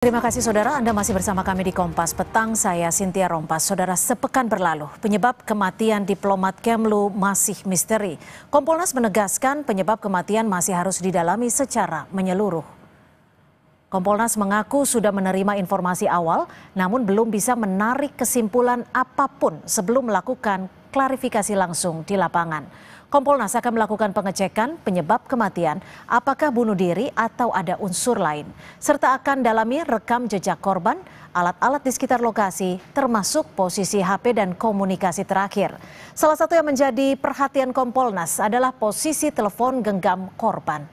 Terima kasih saudara, Anda masih bersama kami di Kompas Petang, saya Cynthia Rompas. Saudara, sepekan berlalu, penyebab kematian diplomat Kemlu masih misteri. Kompolnas menegaskan penyebab kematian masih harus didalami secara menyeluruh. Kompolnas mengaku sudah menerima informasi awal, namun belum bisa menarik kesimpulan apapun sebelum melakukan klarifikasi langsung di lapangan. Kompolnas akan melakukan pengecekan penyebab kematian, apakah bunuh diri atau ada unsur lain, serta akan dalami rekam jejak korban, alat-alat di sekitar lokasi, termasuk posisi HP dan komunikasi terakhir. Salah satu yang menjadi perhatian Kompolnas adalah posisi telepon genggam korban.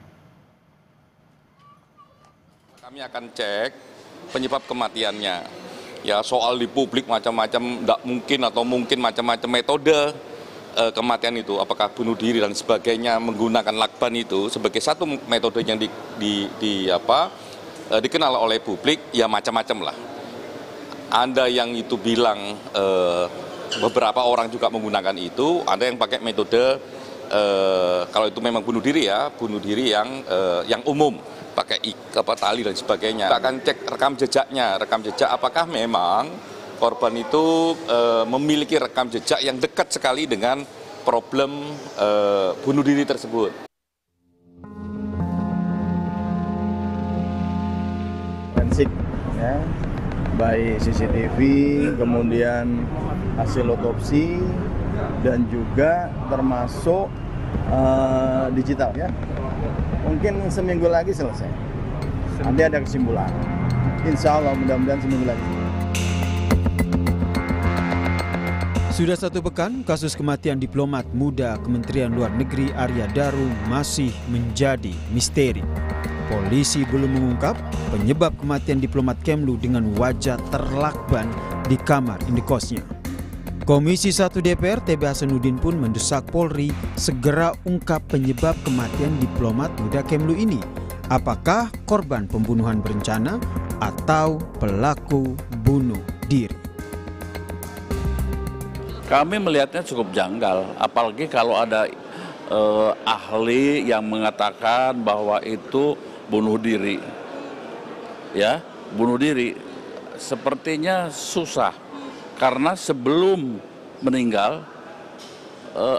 Kami akan cek penyebab kematiannya. Ya, soal di publik macam-macam, tidak mungkin atau mungkin macam-macam metode kematian itu, apakah bunuh diri dan sebagainya menggunakan lakban itu sebagai satu metode yang dikenal oleh publik, ya macam-macam lah. Ada yang itu bilang beberapa orang juga menggunakan itu, ada yang pakai metode kalau itu memang bunuh diri ya, bunuh diri yang umum, pakai tali dan sebagainya. Kita akan cek rekam jejaknya, rekam jejak apakah memang korban itu memiliki rekam jejak yang dekat sekali dengan problem bunuh diri tersebut. Forensik, ya, baik CCTV, kemudian hasil otopsi, dan juga termasuk digital, ya. Mungkin seminggu lagi selesai. Nanti ada kesimpulan. Insya Allah mudah-mudahan seminggu lagi. Sudah satu pekan, kasus kematian diplomat muda Kementerian Luar Negeri Arya Daru masih menjadi misteri. Polisi belum mengungkap penyebab kematian diplomat Kemlu dengan wajah terlakban di kamar indekosnya. Komisi 1 DPR TB Hasanuddin pun mendesak Polri segera ungkap penyebab kematian diplomat muda Kemlu ini. Apakah korban pembunuhan berencana atau pelaku bunuh diri? Kami melihatnya cukup janggal, apalagi kalau ada ahli yang mengatakan bahwa itu bunuh diri. Ya, bunuh diri sepertinya susah, karena sebelum meninggal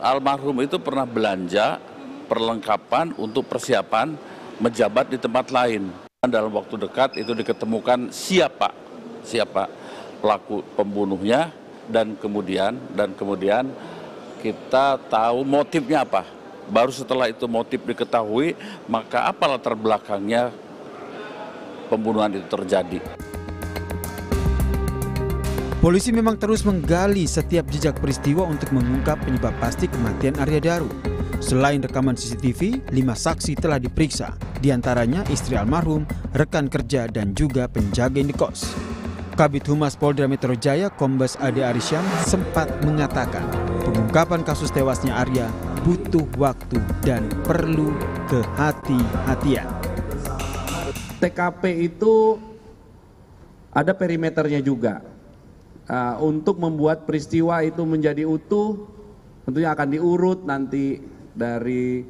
almarhum itu pernah belanja perlengkapan untuk persiapan menjabat di tempat lain. Dalam waktu dekat itu diketemukan siapa pelaku pembunuhnya. Dan kemudian kita tahu motifnya apa. Baru setelah itu motif diketahui, maka apa latar belakangnya pembunuhan itu terjadi. Polisi memang terus menggali setiap jejak peristiwa untuk mengungkap penyebab pasti kematian Arya Daru. Selain rekaman CCTV, 5 saksi telah diperiksa, diantaranya istri almarhum, rekan kerja, dan juga penjaga indekos. Kabid Humas Polda Metro Jaya Kombes Ade Arisyan sempat mengatakan pengungkapan kasus tewasnya Arya butuh waktu dan perlu kehati-hatian. TKP itu ada perimeternya juga. Untuk membuat peristiwa itu menjadi utuh, tentunya akan diurut nanti dari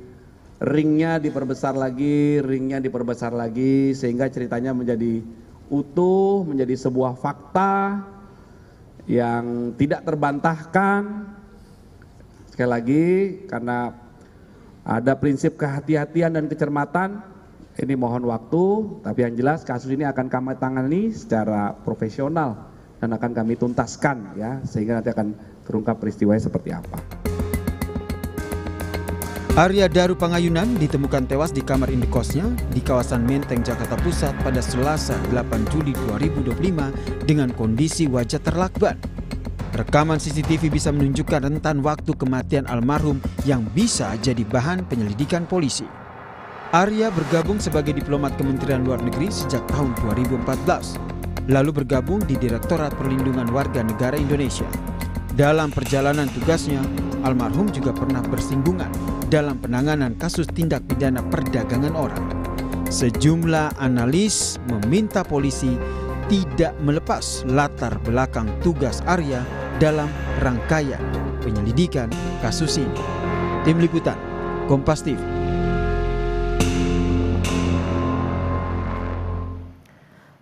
ringnya diperbesar lagi, sehingga ceritanya menjadi utuh, menjadi sebuah fakta yang tidak terbantahkan. Sekali lagi, karena ada prinsip kehati-hatian dan kecermatan, ini mohon waktu, tapi yang jelas kasus ini akan kami tangani secara profesional dan akan kami tuntaskan, ya, sehingga nanti akan terungkap peristiwanya seperti apa. Arya Daru Pangayunan ditemukan tewas di kamar indekosnya di kawasan Menteng, Jakarta Pusat pada Selasa 8 Juli 2025 dengan kondisi wajah terlakban. Rekaman CCTV bisa menunjukkan rentan waktu kematian almarhum yang bisa jadi bahan penyelidikan polisi. Arya bergabung sebagai diplomat Kementerian Luar Negeri sejak tahun 2014, lalu bergabung di Direktorat Perlindungan Warga Negara Indonesia. Dalam perjalanan tugasnya, almarhum juga pernah bersinggungan dalam penanganan kasus tindak pidana perdagangan orang. Sejumlah analis meminta polisi tidak melepas latar belakang tugas Arya dalam rangkaian penyelidikan kasus ini. Tim Liputan, Kompas TV.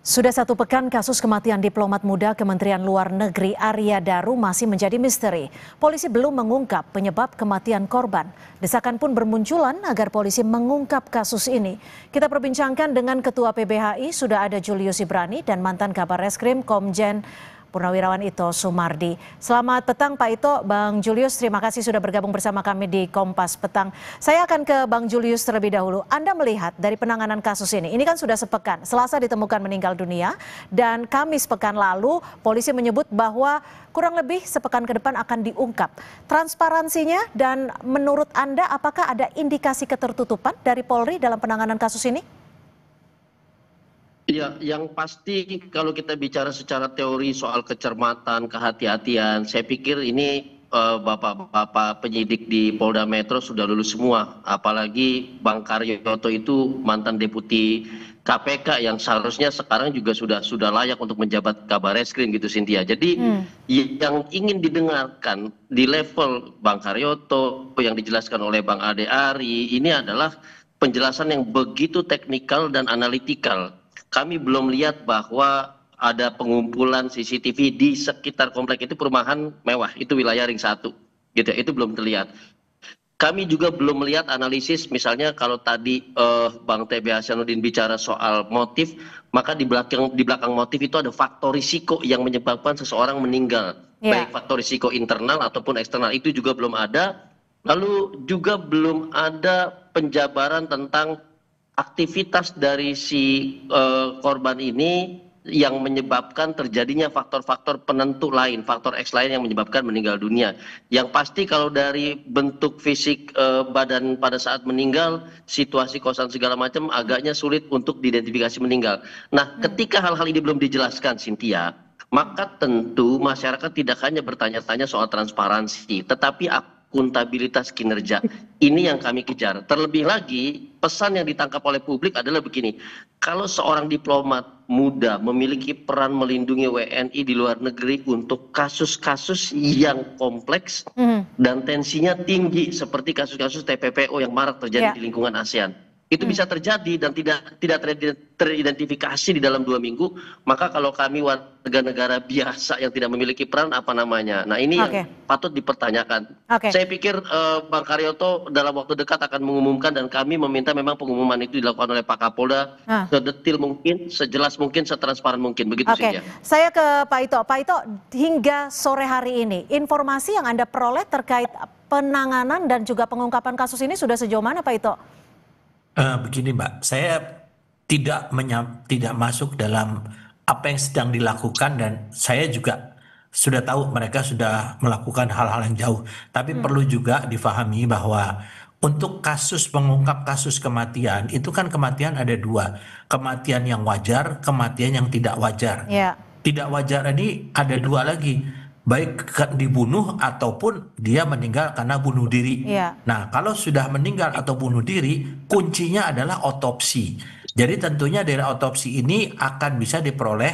Sudah 1 pekan kasus kematian diplomat muda Kementerian Luar Negeri Arya Daru masih menjadi misteri. Polisi belum mengungkap penyebab kematian korban. Desakan pun bermunculan agar polisi mengungkap kasus ini. Kita perbincangkan dengan Ketua PBHI, sudah ada Julius Ibrani dan mantan Kabar Reskrim Komjen Purnawirawan Ito Sumardi. Selamat petang Pak Ito, Bang Julius, terima kasih sudah bergabung bersama kami di Kompas Petang. Saya akan ke Bang Julius terlebih dahulu. Anda melihat dari penanganan kasus ini kan sudah sepekan. Selasa ditemukan meninggal dunia dan Kamis pekan lalu polisi menyebut bahwa kurang lebih sepekan ke depan akan diungkap. Transparansinya dan menurut Anda apakah ada indikasi ketertutupan dari Polri dalam penanganan kasus ini? Ya, yang pasti kalau kita bicara secara teori soal kecermatan, kehati-hatian, saya pikir ini bapak-bapak penyidik di Polda Metro sudah lulus semua. Apalagi Bang Karyoto itu mantan deputi KPK yang seharusnya sekarang juga sudah layak untuk menjabat Kabar Reskrim gitu, Cynthia. Jadi yang ingin didengarkan di level Bang Karyoto yang dijelaskan oleh Bang Ade Ari ini adalah penjelasan yang begitu teknikal dan analitikal. Kami belum lihat bahwa ada pengumpulan CCTV di sekitar komplek itu, perumahan mewah, itu wilayah Ring 1, gitu. Itu belum terlihat. Kami juga belum melihat analisis, misalnya kalau tadi Bang TB Hasanuddin bicara soal motif, maka di belakang motif itu ada faktor risiko yang menyebabkan seseorang meninggal, baik faktor risiko internal ataupun eksternal, itu juga belum ada. Lalu juga belum ada penjabaran tentang aktivitas dari si korban ini yang menyebabkan terjadinya faktor-faktor penentu lain, faktor X lain yang menyebabkan meninggal dunia. Yang pasti kalau dari bentuk fisik badan pada saat meninggal, situasi kosan segala macam agaknya sulit untuk diidentifikasi meninggal. Nah, ketika hal-hal ini belum dijelaskan, Cynthia, maka tentu masyarakat tidak hanya bertanya-tanya soal transparansi, tetapi akuntabilitas kinerja. Ini yang kami kejar. Terlebih lagi, pesan yang ditangkap oleh publik adalah begini, kalau seorang diplomat muda memiliki peran melindungi WNI di luar negeri untuk kasus-kasus yang kompleks dan tensinya tinggi seperti kasus-kasus TPPO yang marak terjadi di lingkungan ASEAN, itu bisa terjadi dan tidak teridentifikasi di dalam 2 minggu, maka kalau kami warga negara biasa yang tidak memiliki peran, apa namanya? Nah, ini yang patut dipertanyakan. Saya pikir Bang Karyoto dalam waktu dekat akan mengumumkan dan kami meminta memang pengumuman itu dilakukan oleh Pak Kapolda sedetil mungkin, sejelas mungkin, setransparan mungkin. Begitu saja. Saya ke Pak Ito. Pak Ito, hingga sore hari ini, informasi yang Anda peroleh terkait penanganan dan juga pengungkapan kasus ini sudah sejauh mana, Pak Ito? Begini Mbak, saya tidak masuk dalam apa yang sedang dilakukan dan saya juga sudah tahu mereka sudah melakukan hal-hal yang jauh. Tapi perlu juga difahami bahwa untuk mengungkap kasus kematian, itu kan kematian ada 2. Kematian yang wajar, kematian yang tidak wajar. Tidak wajar ini ada 2 lagi. Baik dibunuh ataupun dia meninggal karena bunuh diri. Nah, kalau sudah meninggal atau bunuh diri, kuncinya adalah otopsi. Jadi tentunya dari otopsi ini akan bisa diperoleh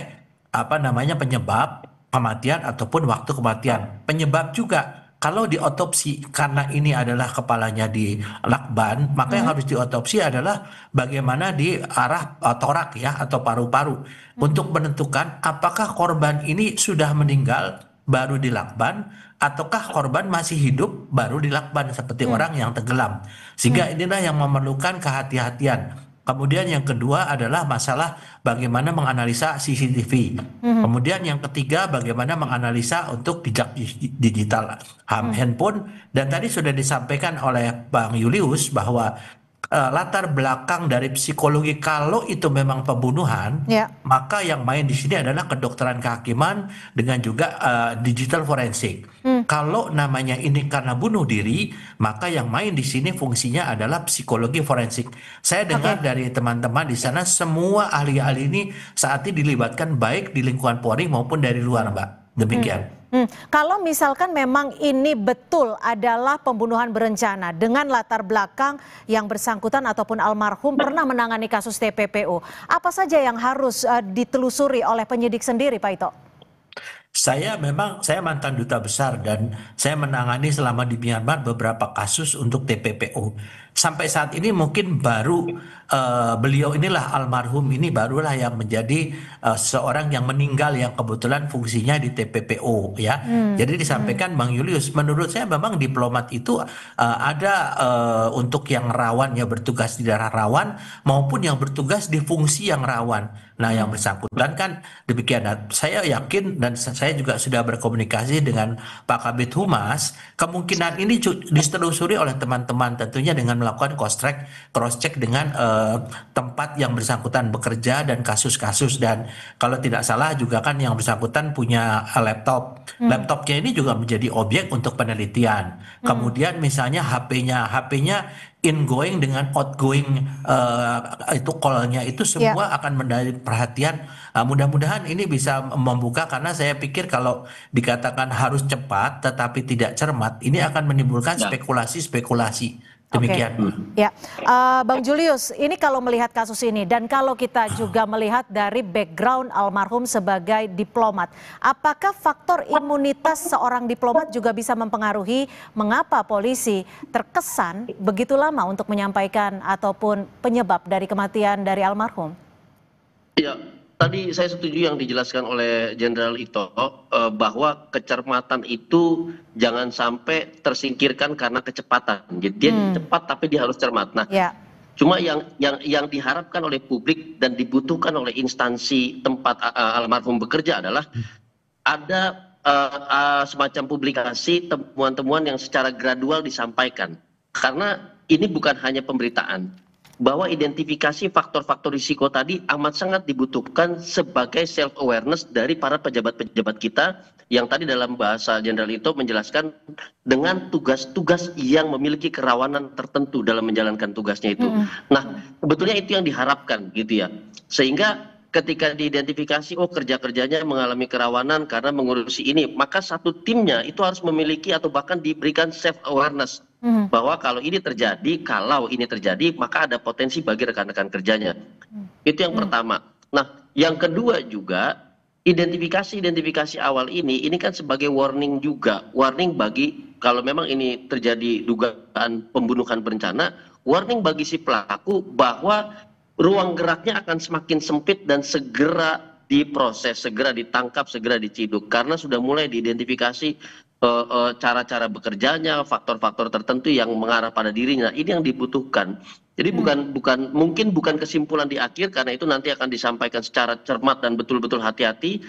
penyebab kematian ataupun waktu kematian. Penyebab juga kalau diotopsi karena ini adalah kepalanya di lakban, maka yang harus diotopsi adalah bagaimana di arah torak ya atau paru-paru untuk menentukan apakah korban ini sudah meninggal baru dilakban ataukah korban masih hidup baru dilakban seperti orang yang tenggelam. Sehingga inilah yang memerlukan kehati-hatian. Kemudian yang kedua adalah masalah bagaimana menganalisa CCTV. Kemudian yang ketiga bagaimana menganalisa untuk jejak digital handphone. Dan tadi sudah disampaikan oleh Bang Julius bahwa latar belakang dari psikologi kalau itu memang pembunuhan, maka yang main di sini adalah kedokteran kehakiman dengan juga digital forensik. Kalau namanya ini karena bunuh diri, maka yang main di sini fungsinya adalah psikologi forensik. Saya dengar dari teman-teman di sana semua ahli-ahli ini saat ini dilibatkan baik di lingkungan Polri maupun dari luar, Mbak. Demikian. Kalau misalkan memang ini betul adalah pembunuhan berencana dengan latar belakang yang bersangkutan ataupun almarhum pernah menangani kasus TPPO, apa saja yang harus ditelusuri oleh penyidik sendiri, Pak Ito? Saya mantan duta besar dan saya menangani selama di Myanmar beberapa kasus untuk TPPO. sampai saat ini mungkin baru beliau inilah almarhum ini barulah yang menjadi seorang yang meninggal yang kebetulan fungsinya di TPPO ya. Jadi disampaikan Bang Julius, menurut saya memang diplomat itu ada untuk yang rawan ya bertugas di daerah rawan maupun yang bertugas di fungsi yang rawan. Nah, yang bersangkutan kan demikian. Nah, saya yakin dan saya juga sudah berkomunikasi dengan Pak Kabid Humas, kemungkinan ini ditelusuri oleh teman-teman tentunya dengan melakukan cross check dengan tempat yang bersangkutan bekerja dan kasus-kasus, dan kalau tidak salah juga kan yang bersangkutan punya laptopnya ini juga menjadi objek untuk penelitian. Kemudian misalnya HP-nya ingoing dengan outgoing itu call-nya itu semua akan mendapat perhatian. Mudah-mudahan ini bisa membuka, karena saya pikir kalau dikatakan harus cepat tetapi tidak cermat, ini akan menimbulkan spekulasi-spekulasi. Demikian. Ya, Bang Julius, ini kalau melihat kasus ini dan kalau kita juga melihat dari background almarhum sebagai diplomat, apakah faktor imunitas seorang diplomat juga bisa mempengaruhi mengapa polisi terkesan begitu lama untuk menyampaikan ataupun penyebab dari kematian dari almarhum? Ya, tadi saya setuju yang dijelaskan oleh Jenderal Ito, bahwa kecermatan itu jangan sampai tersingkirkan karena kecepatan. Jadi dia cepat tapi dia harus cermat. Nah, cuma yang diharapkan oleh publik dan dibutuhkan oleh instansi tempat almarhum bekerja adalah ada semacam publikasi temuan-temuan yang secara gradual disampaikan. Karena ini bukan hanya pemberitaan, bahwa identifikasi faktor-faktor risiko tadi amat sangat dibutuhkan sebagai self awareness dari para pejabat-pejabat kita yang tadi dalam bahasa Jenderal itu menjelaskan dengan tugas-tugas yang memiliki kerawanan tertentu dalam menjalankan tugasnya itu. Nah, sebetulnya itu yang diharapkan gitu ya. Sehingga ketika diidentifikasi, oh kerja-kerjanya mengalami kerawanan karena mengurusi ini, maka satu timnya itu harus memiliki atau bahkan diberikan self awareness bahwa kalau ini terjadi, maka ada potensi bagi rekan-rekan kerjanya. Itu yang pertama. Nah, yang kedua juga identifikasi awal ini kan sebagai warning juga, warning bagi kalau memang ini terjadi dugaan pembunuhan berencana, warning bagi si pelaku bahwa ruang geraknya akan semakin sempit dan segera diproses, segera ditangkap, segera diciduk karena sudah mulai diidentifikasi cara-cara bekerjanya, faktor-faktor tertentu yang mengarah pada dirinya. Ini yang dibutuhkan. Jadi mungkin bukan kesimpulan di akhir, karena itu nanti akan disampaikan secara cermat dan betul-betul hati-hati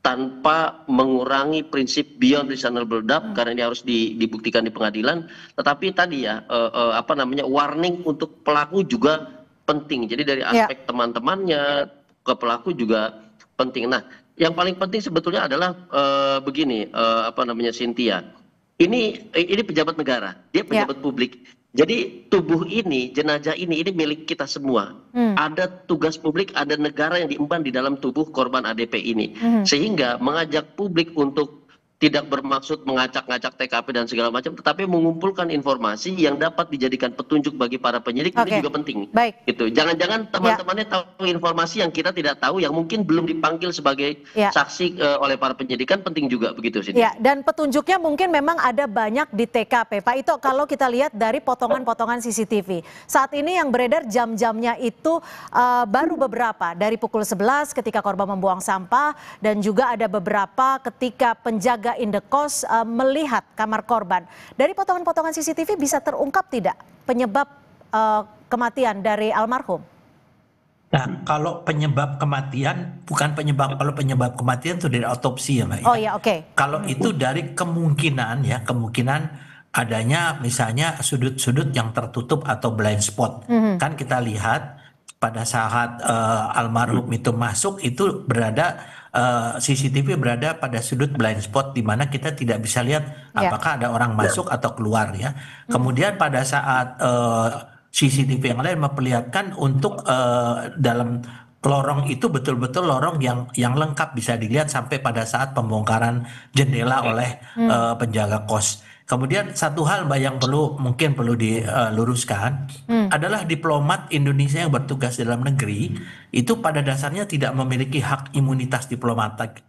tanpa mengurangi prinsip beyond reasonable doubt, karena ini harus dibuktikan di pengadilan. Tetapi tadi ya warning untuk pelaku juga penting. Jadi dari aspek teman-temannya ke pelaku juga penting. Nah, yang paling penting sebetulnya adalah begini, Cynthia. Ini pejabat negara, dia pejabat publik. Jadi tubuh ini, jenazah ini milik kita semua. Ada tugas publik, ada negara yang diemban di dalam tubuh korban ADP ini. Sehingga mengajak publik untuk tidak bermaksud mengacak-ngacak TKP dan segala macam, tetapi mengumpulkan informasi yang dapat dijadikan petunjuk bagi para penyidik. Ini juga penting. Gitu. Jangan-jangan teman-temannya tahu informasi yang kita tidak tahu, yang mungkin belum dipanggil sebagai saksi oleh para penyidik, kan penting juga begitu sih. Ya, dan petunjuknya mungkin memang ada banyak di TKP. Pak Ito, kalau kita lihat dari potongan-potongan CCTV, saat ini yang beredar jam-jamnya itu baru beberapa, dari pukul 11 ketika korban membuang sampah, dan juga ada beberapa ketika penjaga indekos melihat kamar korban. Dari potongan-potongan CCTV bisa terungkap tidak penyebab kematian dari almarhum? Nah, kalau penyebab kematian, kalau penyebab kematian itu dari otopsi ya Mbak. Oh ya, oke. Kalau itu dari kemungkinan adanya misalnya sudut-sudut yang tertutup atau blind spot. Kan kita lihat pada saat almarhum itu masuk itu CCTV berada pada sudut blind spot di mana kita tidak bisa lihat apakah ada orang masuk atau keluar ya. Kemudian pada saat CCTV yang lain memperlihatkan untuk dalam lorong itu betul-betul lorong yang lengkap bisa dilihat sampai pada saat pembongkaran jendela oleh penjaga kos. Kemudian satu hal Mbak yang mungkin perlu diluruskan adalah diplomat Indonesia yang bertugas di dalam negeri itu pada dasarnya tidak memiliki hak imunitas diplomatik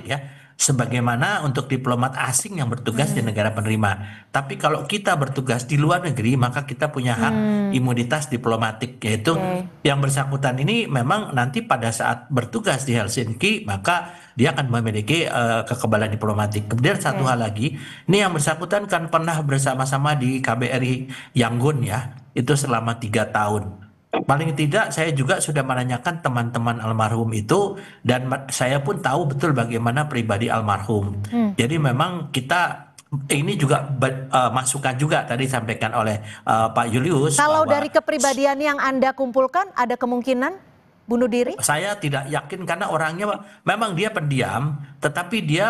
ya. sebagaimana untuk diplomat asing yang bertugas di negara penerima. Tapi kalau kita bertugas di luar negeri, maka kita punya hak imunitas diplomatik, yaitu yang bersangkutan ini memang nanti pada saat bertugas di Helsinki, maka dia akan memiliki kekebalan diplomatik. Kemudian satu hal lagi, ini yang bersangkutan kan pernah bersama-sama di KBRI Yangon ya, itu selama 3 tahun. Paling tidak saya juga sudah menanyakan teman-teman almarhum itu, dan saya pun tahu betul bagaimana pribadi almarhum. Jadi memang kita ini juga masukan juga tadi disampaikan oleh Pak Julius. Kalau bahwa dari kepribadian yang Anda kumpulkan, ada kemungkinan bunuh diri? saya tidak yakin karena orangnya memang dia pendiam, tetapi dia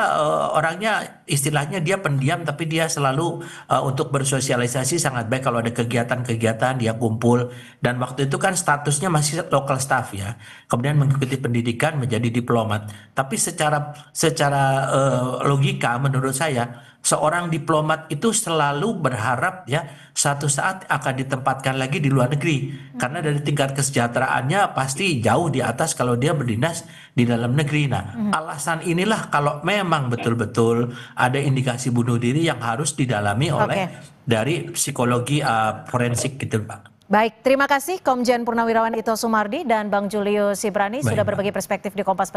orangnya istilahnya dia pendiam, tapi dia selalu untuk bersosialisasi sangat baik. Kalau ada kegiatan-kegiatan dia kumpul, dan waktu itu kan statusnya masih local staff ya, kemudian mengikuti pendidikan menjadi diplomat. Tapi secara logika menurut saya, seorang diplomat itu selalu berharap ya satu saat akan ditempatkan lagi di luar negeri, karena dari tingkat kesejahteraannya pasti jauh di atas kalau dia berdinas di dalam negeri. Nah, alasan inilah kalau memang betul-betul ada indikasi bunuh diri yang harus didalami oleh dari psikologi forensik gitu, Pak. Baik, terima kasih Komjen Purnawirawan Ito Sumardi dan Bang Julius Sibrani sudah berbagi perspektif di Kompas.